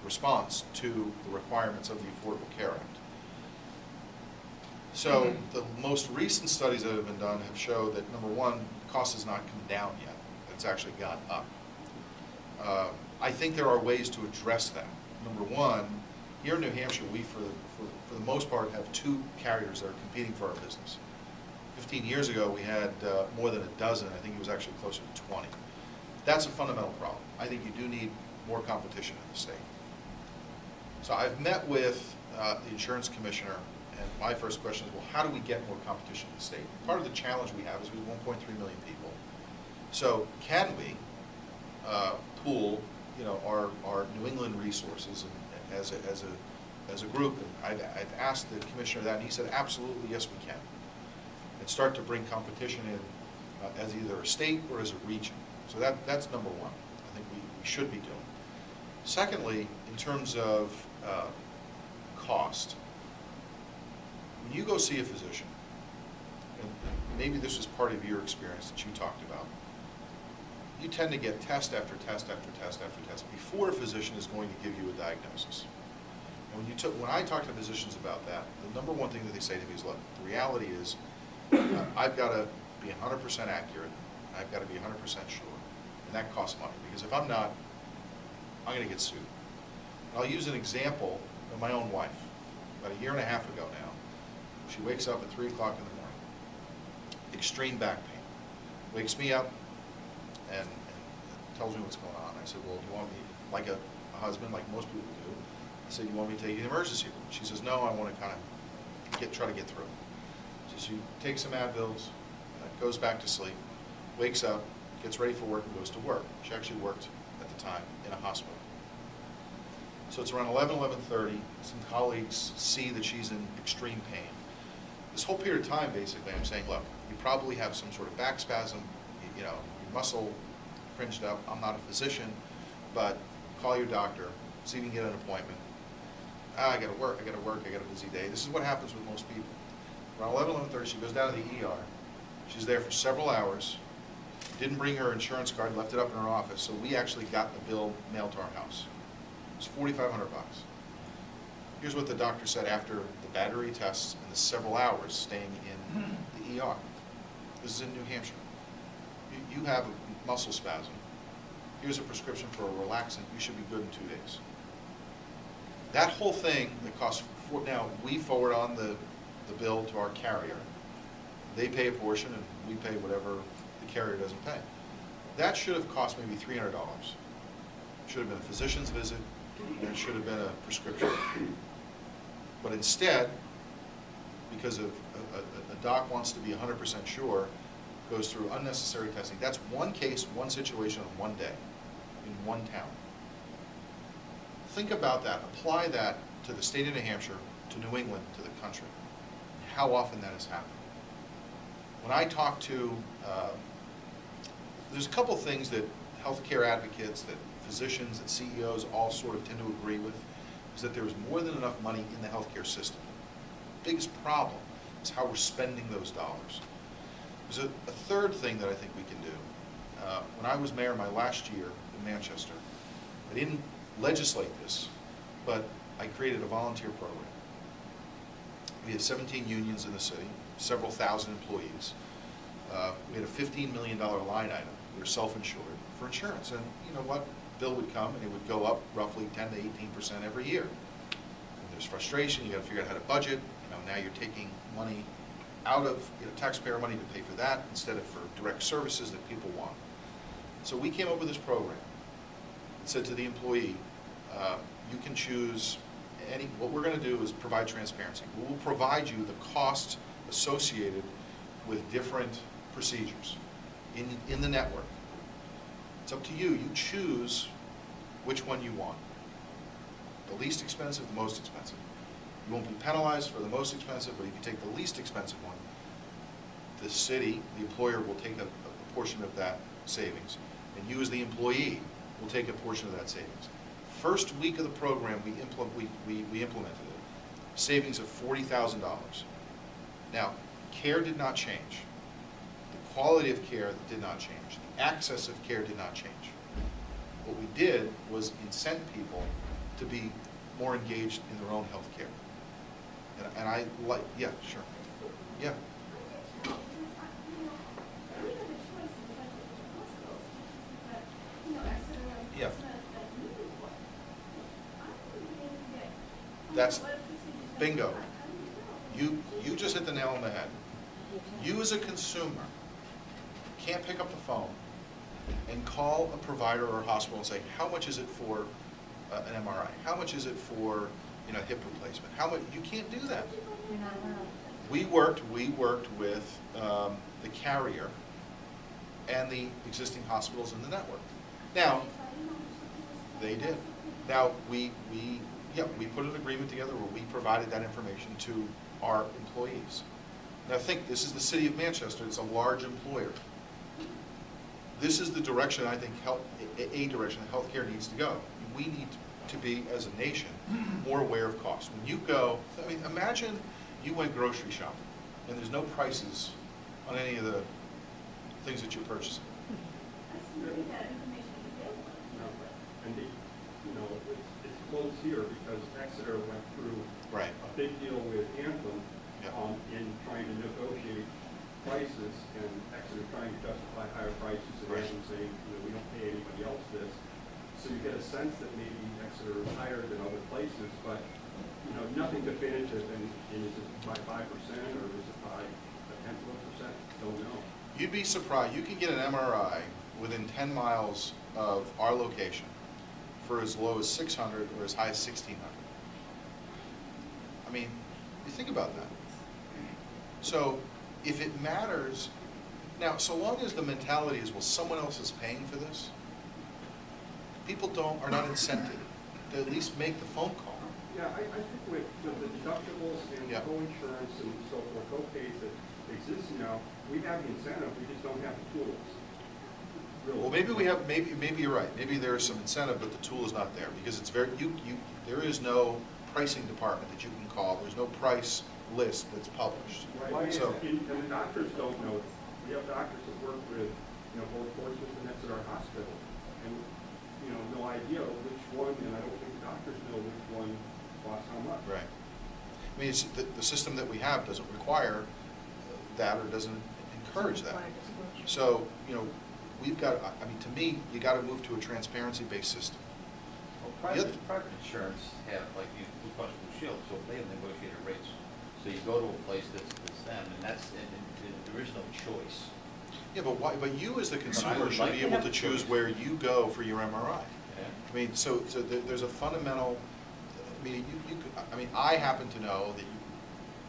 response to the requirements of the Affordable Care Act. So the most recent studies that have been done have showed that, number one, the cost has not come down yet. It's actually gone up. I think there are ways to address that. Number one, here in New Hampshire, we, for the most part, have 2 carriers that are competing for our business. 15 years ago, we had more than a dozen. I think it was actually closer to 20. That's a fundamental problem. I think you do need more competition in the state. So I've met with the insurance commissioner, and my first question is, well, how do we get more competition in the state? Part of the challenge we have is we have 1.3 million people. So can we pool, our New England resources as a group? And I've asked the commissioner that, and he said, absolutely, yes, we can. And start to bring competition in as either a state or as a region. So that's number one. I think we should be doing. Secondly, in terms of cost, when you go see a physician, and maybe this was part of your experience that you talked about, you tend to get test after test after test after test before a physician is going to give you a diagnosis. And when I talk to physicians about that, the number one thing that they say to me is, look, the reality is I've got to be 100% accurate, I've got to be 100% sure, and that costs money, because if I'm not, I'm going to get sued. And I'll use an example of my own wife. About 1.5 years ago now, she wakes up at 3 o'clock in the morning, extreme back pain, wakes me up and tells me what's going on. I said, well, do you want me, like a husband, like most people do, I said, you want me to take you to the emergency room? She says, no, I want to kind of try to get through. So she takes some Advils, goes back to sleep, wakes up, gets ready for work, and goes to work. She actually worked at the time in a hospital. So it's around 11:30. Some colleagues see that she's in extreme pain. This whole period of time, basically, I'm saying, look, you probably have some sort of back spasm, your muscle cringed up. I'm not a physician, but call your doctor, see if you can get an appointment. I got to work, I got a busy day. This is what happens with most people. Around 11:30, she goes down to the ER. She's there for several hours. Didn't bring her insurance card, left it up in her office, so we actually got the bill mailed to our house. It was $4,500. Here's what the doctor said after the battery tests and the several hours staying in the ER. This is in New Hampshire. You have a muscle spasm. Here's a prescription for a relaxant. You should be good in 2 days. That whole thing that costs, now we forward on the bill to our carrier. They pay a portion and we pay whatever the carrier doesn't pay. That should have cost maybe $300. Should have been a physician's visit, and it should have been a prescription. But instead, because a doc wants to be 100% sure, goes through unnecessary testing. That's one case, one situation on one day, in one town. Think about that. Apply that to the state of New Hampshire, to New England, to the country. How often that has happened. When I talk to there's a couple things that healthcare advocates, that physicians, that CEOs all sort of tend to agree with, is that there is more than enough money in the healthcare system. The biggest problem is how we're spending those dollars. There's a third thing that I think we can do. When I was mayor my last year in Manchester, I didn't legislate this, but I created a volunteer program. We had 17 unions in the city, several thousand employees. We had a $15 million line item. We were self-insured for insurance. And you know what? Bill would come and it would go up roughly 10 to 18% every year. And there's frustration. You got to figure out how to budget. You know, now you're taking money out of taxpayer money to pay for that instead of for direct services that people want. So we came up with this program. It said to the employee, you can choose what we're going to do is provide transparency. We will provide you the costs associated with different procedures in the network. It's up to you. You choose which one you want. The least expensive, the most expensive. You won't be penalized for the most expensive, but if you take the least expensive one, the city, the employer, will take a portion of that savings. And you as the employee will take a portion of that savings. First week of the program, we implemented it. Savings of $40,000. Now, care did not change. The quality of care did not change. The access of care did not change. What we did was incent people to be more engaged in their own health care. And I like, yeah, sure. Yeah. Yeah. That's bingo. You just hit the nail on the head. You as a consumer can't pick up the phone and call a provider or a hospital and say, how much is it for an MRI? How much is it for hip replacement? How much? You can't do that. We worked with the carrier and the existing hospitals in the network. Now, they did. Now, we put an agreement together where we provided that information to our employees. Now think, this is the city of Manchester. It's a large employer. This is the direction I think a direction that healthcare needs to go. We need to be, as a nation, more aware of costs. When you go, I mean, imagine you went grocery shopping and there's no prices on any of the things that you're purchasing. And it's close here because Exeter went through a big deal with Hampton in trying to negotiate prices, and Exeter trying to justify higher prices, and Hampton saying, we don't pay anybody else this. So you get a sense that maybe Exeter is higher than other places, but nothing definitive. And is it by 5% or is it by a tenth of a percent? Don't know. You'd be surprised. You can get an MRI within 10 miles of our location for as low as $600 or as high as $1,600. I mean, you think about that. So if it matters, now, so long as the mentality is, well, someone else is paying for this, people are not incented to at least make the phone call. Yeah, I think with the deductibles and co-insurance and so forth, co-pays that exist now, we have the incentive, we just don't have the tools. Really. Well, maybe we have. Maybe you're right. Maybe there is some incentive, but the tool is not there because it's very. There is no pricing department that you can call. There's no price list that's published. Right. So, and the doctors don't know. We have doctors that work with both Portsmouth and Exeter Hospital, and no idea which one. And I don't think the doctors know which one costs how much. Right. I mean, it's the system that we have doesn't require that or doesn't encourage that. So we've got, I mean, to me, you got to move to a transparency-based system. Well, private insurance have, like Blue Cross Blue Shield, so they have negotiated rates. So you go to a place that's them, and there is no choice. Yeah, but you as the consumer should be able to choose where you go for your MRI. Yeah. I mean, so there's a fundamental. I mean, I happen to know that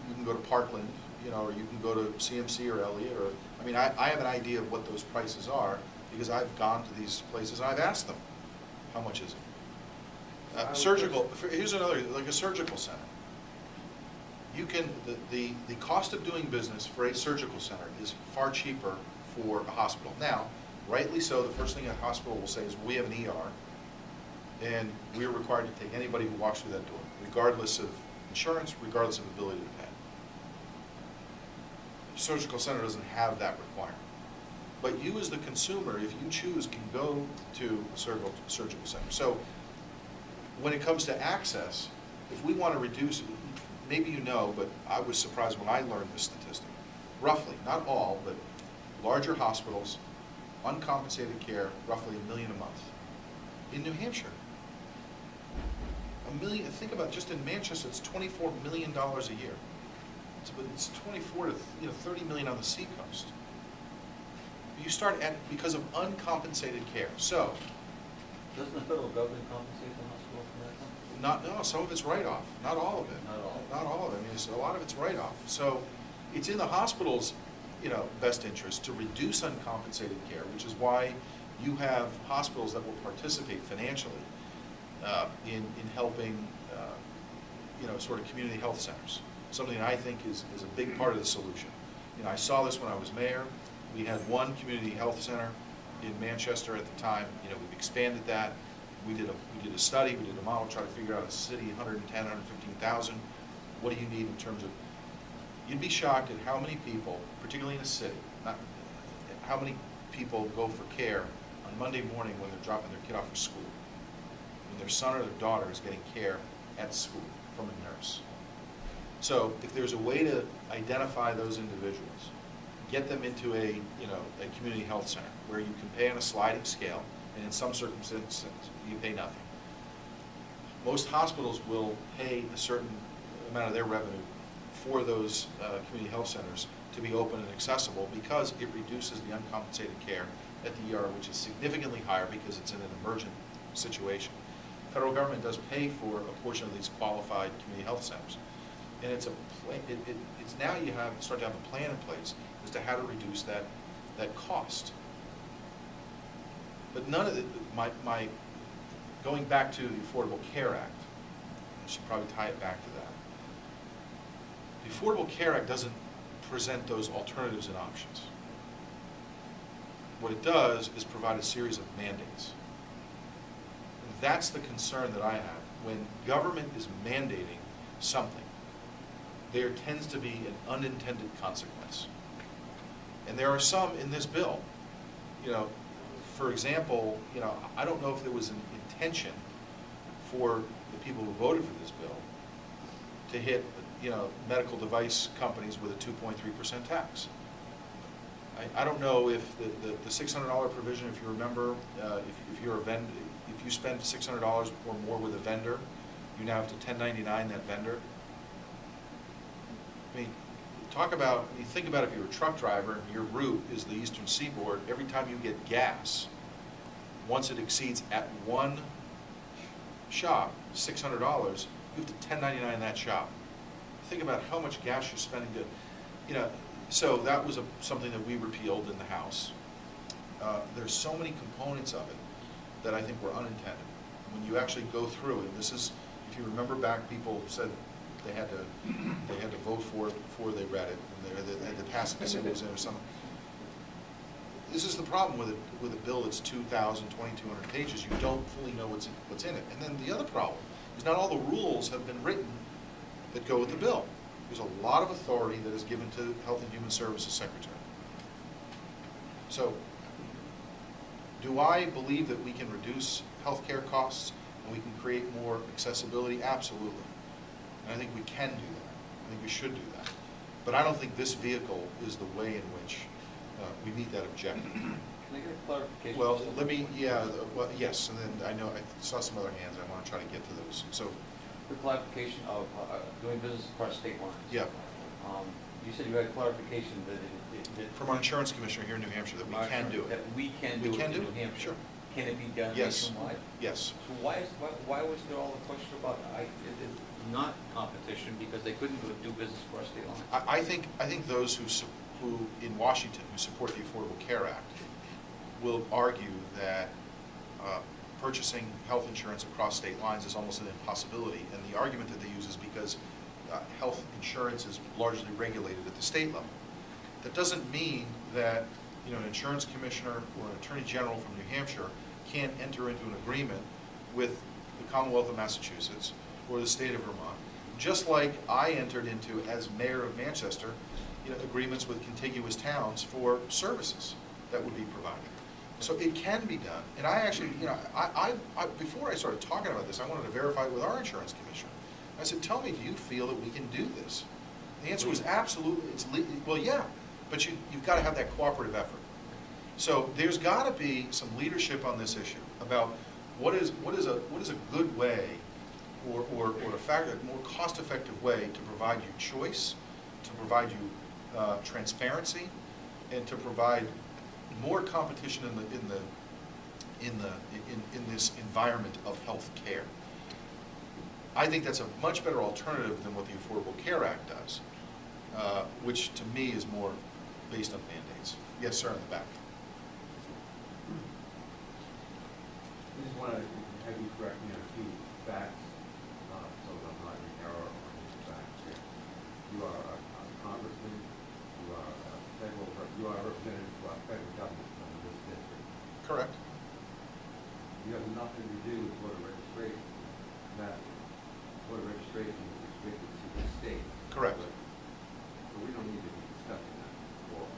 you can go to Parkland, or you can go to CMC or Elliott, or I mean, I have an idea of what those prices are because I've gone to these places and I've asked them, how much is it? Surgical. Here's another, like a surgical center. You can the cost of doing business for a surgical center is far cheaper for a hospital. Now, rightly so, the first thing a hospital will say is, we have an ER, and we are required to take anybody who walks through that door, regardless of insurance, regardless of ability to pay. Surgical center doesn't have that requirement. But you as the consumer, if you choose, can go to a surgical center. So when it comes to access, if we want to reduce, maybe you know, but I was surprised when I learned this statistic. Roughly, not all, but larger hospitals, uncompensated care, roughly $1 million a month. In New Hampshire, $1 million, think about just in Manchester, it's $24 million a year. It's 24 to 30 million on the seacoast. You start at, because of uncompensated care. So, Doesn't the federal government compensate the hospital for that? no, some of it's write-off, not all of it. Not all. Not all of it. I mean, a lot of it's write-off. So, it's in the hospital's, best interest to reduce uncompensated care, which is why you have hospitals that will participate financially in helping, sort of community health centers. Something that I think is a big part of the solution. I saw this when I was mayor. We had one community health center in Manchester at the time. We've expanded that. We did a study, we did a model, try to figure out a city, 110, 115,000. What do you need in terms of, you'd be shocked at how many people, particularly in a city, how many people go for care on Monday morning when they're dropping their kid off for school, when their son or their daughter is getting care at school from a nurse. So if there's a way to identify those individuals, get them into a community health center where you can pay on a sliding scale, and in some circumstances you pay nothing. Most hospitals will pay a certain amount of their revenue for those community health centers to be open and accessible because it reduces the uncompensated care at the ER, which is significantly higher because it's in an emergent situation. The federal government does pay for a portion of these qualified community health centers. And it's now you start to have a plan in place as to how to reduce that cost. But none of it, going back to the Affordable Care Act, I should probably tie it back to that. The Affordable Care Act doesn't present those alternatives and options. What it does is provide a series of mandates. And that's the concern that I have. When government is mandating something, there tends to be an unintended consequence. And there are some in this bill. For example, I don't know if there was an intention for the people who voted for this bill to hit, medical device companies with a 2.3% tax. I don't know if the $600 provision, if you remember, if you're a vendor, if you spend $600 or more with a vendor, you now have to 1099 that vendor. I mean, think about if you're a truck driver and your route is the Eastern Seaboard, every time you get gas, once it exceeds at one shop, $600, you have to 1099 that shop. Think about how much gas you're spending so that was something that we repealed in the House. There's so many components of it that I think were unintended. When you actually go through it, this is, if you remember back, people said they had to vote for it before they read it, and they had to pass it as soon as there was something. This is the problem with a bill that's 2,000, 2,200 pages. You don't fully know what's in it. And then the other problem is not all the rules have been written that go with the bill. There's a lot of authority that is given to Health and Human Services Secretary. So, do I believe that we can reduce healthcare costs and we can create more accessibility? Absolutely. And I think we can do that. I think we should do that. But I don't think this vehicle is the way in which we meet that objective. Can I get a clarification? Well, yes, and then I know I saw some other hands. I want to try to get to those. So, The clarification of doing business across state lines. yeah. You said you had clarification that From our insurance commissioner here in New Hampshire that we can do it. That we can do it in New Hampshire. Sure. Can it be done Yes. nationwide? Yes. So why was there all the question about not competition because they couldn't do business across state lines? I think those who in Washington who support the Affordable Care Act will argue that purchasing health insurance across state lines is almost an impossibility, and the argument that they use is because health insurance is largely regulated at the state level. That doesn't mean that you know, an insurance commissioner or an attorney general from New Hampshire can't enter into an agreement with the Commonwealth of Massachusetts or the state of Vermont, just like I entered into, as mayor of Manchester, you know, agreements with contiguous towns for services that would be provided. So it can be done. And I actually, you know, before I started talking about this, I wanted to verify it with our insurance commissioner. I said, tell me, do you feel that we can do this? The answer was absolutely. Well, yeah, but you've got to have that cooperative effort. So there's got to be some leadership on this issue about what is a good way, or a more cost-effective way to provide you choice, to provide you transparency, and to provide more competition in this environment of health care. I think that's a much better alternative than what the Affordable Care Act does, which to me is more based on mandates. Yes, sir, in the back. I just want to have you correct me on a few facts, so that I'm not in error on these facts here. You are a congressman, you are a representative to our federal government from this district. Correct. You have nothing to do with voter registration. That voter registration is restricted to the state. Correct. So we don't need to be discussing that before.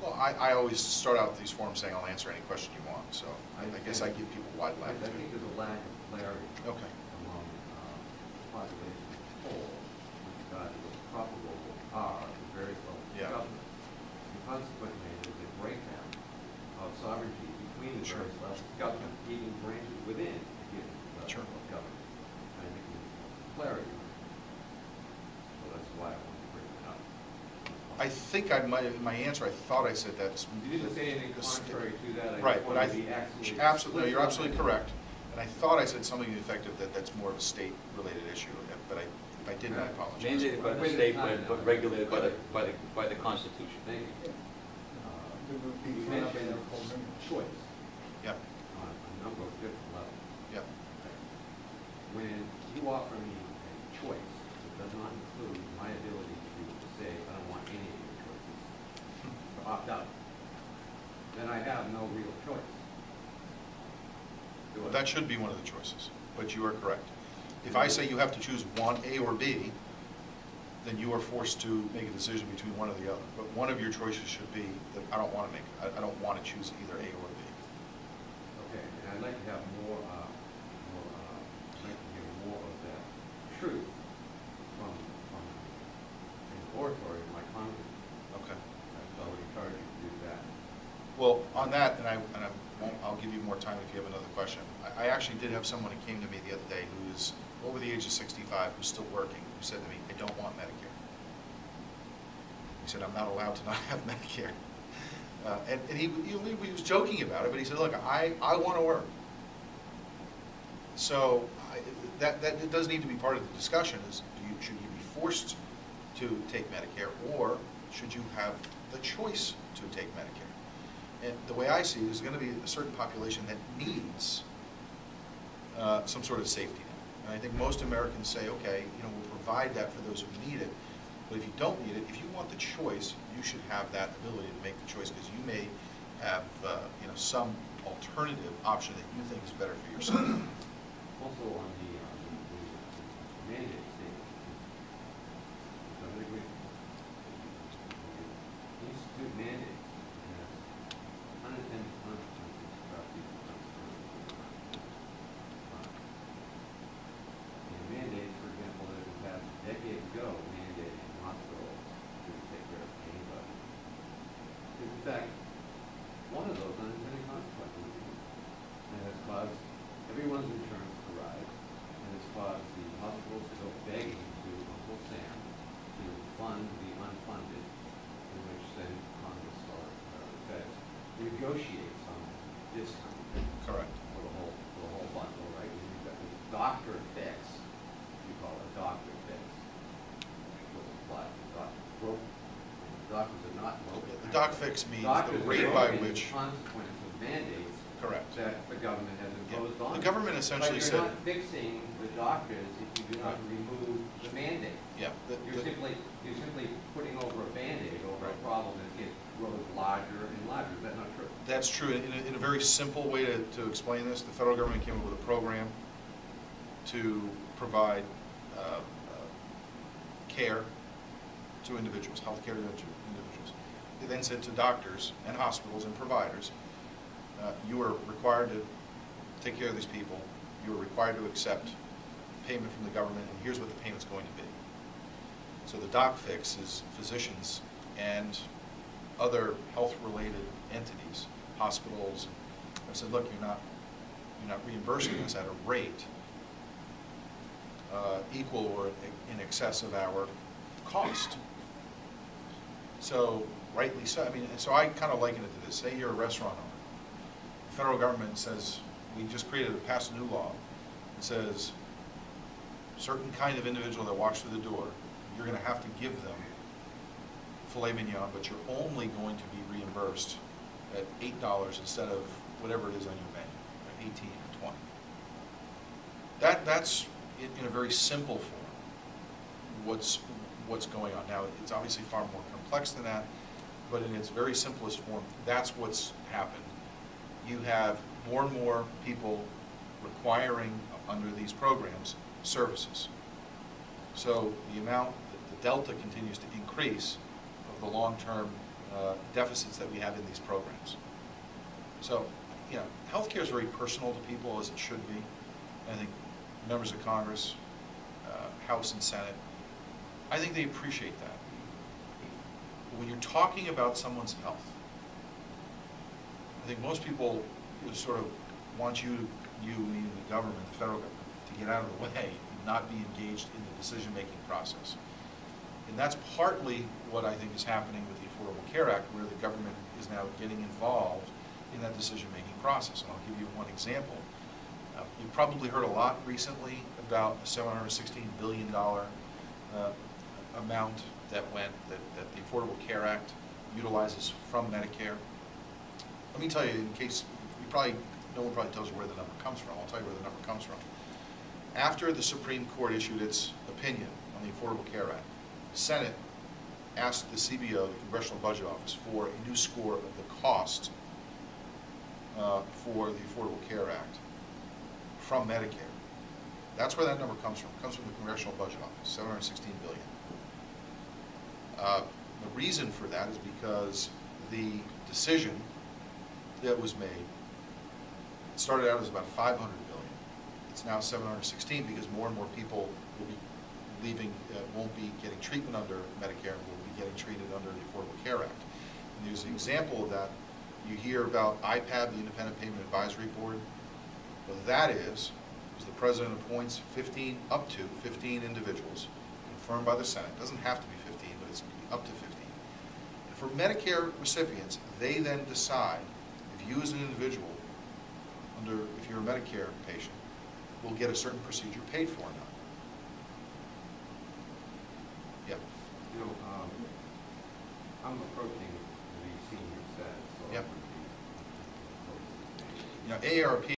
Well, I always start out these forums saying I'll answer any question you want, so I guess I give people wide I latitude. think there's a lack of clarity Okay. among the population as a whole with regard to what the proper roles are in various levels of Yeah. government. And consequently, there's a breakdown of sovereignty between the Sure. various levels of government, even branches within a given level Sure. of government. And I think we need clarity. So that's why I wanted to bring that up. I think my answer, I thought I said that's. You didn't say anything contrary to that. I Right, just but wanted to be absolutely. absolutely, no, you're absolutely correct. And I thought I said something effective that that's more of a state-related issue, but if I didn't, I apologize. Mandated by the state, but regulated by the Constitution. Thank you. You mentioned choice Yep, on a number of different levels. yep. When you offer me a choice, it does not include my ability to say, I don't want any of your choices, to opt out, then I have no real choice. Do Well, I? that should be one of the choices, but you are correct. If I say you have to choose one, A or B, then you are forced to make a decision between one or the other. But one of your choices should be that I don't want to I don't want to choose either A or B. Okay, and I'd like to have more, I'd like to hear more of that truth from an oratory of my congressman. Okay. So I would encourage you to do that. Well, on that, I'll give you more time if you have another question. I actually did have someone who came to me the other day who is over the age of 65, who's still working, who said to me, I don't want Medicare. He said, I'm not allowed to not have Medicare. And he was joking about it, but he said, look, I want to work. So that it does need to be part of the discussion is, should you be forced to take Medicare, or should you have the choice to take Medicare? And the way I see it, there's going to be a certain population that needs some sort of safety net. And I think most Americans say, okay, we'll provide that for those who need it. But if you don't need it, if you want the choice, you should have that ability to make the choice, because you may have some alternative option that you think is better for yourself. Also on the mandate statement, I would agree. Institute mandates has unintended consequences about people. Mandates, for example, that have passed decades ago, mandating hospitals to take care of anybody. Is in fact one of those unintended consequences, and has caused everyone's insurance to rise, and has caused the hospitals to go begging to Uncle Sam to fund the unfunded, in which then Congress or the feds negotiate some discount. Correct. For the whole bundle, right? You've got this doctor fix, we call it doctor fix, which applies to doctor broke. Doctors are not broke. The doc fix means Doctors the are rate broken by as a which. consequence of mandates Correct. that the government has imposed on The them. government essentially But said. you're not fixing the doctors if you do not remove the mandate. Yeah. You're simply putting over a Band-Aid over a problem that's grows larger and larger. Is that not true? That's true. In a very simple way to explain this, the federal government came up with a program to provide care to individuals, health care to individuals. They then said to doctors and hospitals and providers, you are required to take care of these people. You are required to accept payment from the government, and here's what the payment's going to be. So the doc fix is physicians and other health-related entities, hospitals, have said, look, you're not reimbursing us at a rate equal or in excess of our cost. So rightly so. I mean, so I kind of liken it to this. Say you're a restaurant owner. The federal government says, we just passed a new law that says certain kind of individual that walks through the door, you're going to have to give them filet mignon, but you're only going to be reimbursed at $8 instead of whatever it is on your menu, 18 or 20. That's in a very simple form what's going on. Now, it's obviously far more complex than that, but in its very simplest form, that's what's happened. You have more and more people requiring, under these programs, services. So the amount, the delta continues to increase of the long-term deficits that we have in these programs. So, you know, healthcare is very personal to people, as it should be. I think members of Congress, House and Senate, I think they appreciate that. When you're talking about someone's health, I think most people sort of want you, meaning the government, the federal government, to get out of the way and not be engaged in the decision-making process. And that's partly what I think is happening with the Affordable Care Act, where the government is now getting involved in that decision-making process. And I'll give you one example. You've probably heard a lot recently about the $716 billion amount that the Affordable Care Act utilizes from Medicare. Let me tell you, in case no one probably tells you where the number comes from. I'll tell you where the number comes from. After the Supreme Court issued its opinion on the Affordable Care Act, the Senate asked the CBO, the Congressional Budget Office, for a new score of the cost for the Affordable Care Act from Medicare. That's where that number comes from. It comes from the Congressional Budget Office, $716 billion. The reason for that is because the decision that was made, it started out as about $500 billion. It's now $716 because more and more people will be leaving, won't be getting treatment under Medicare and will be getting treated under the Affordable Care Act. And there's an example of that. You hear about IPAB, the Independent Payment Advisory Board. What that is the president appoints up to 15 individuals confirmed by the Senate. It doesn't have to be 15, but it's up to 15. And for Medicare recipients, they then decide if you as an individual, if you're a Medicare patient, will get a certain procedure paid for or not. Yep. You know, I'm approaching the senior set, so Yep. I would be You know, AARP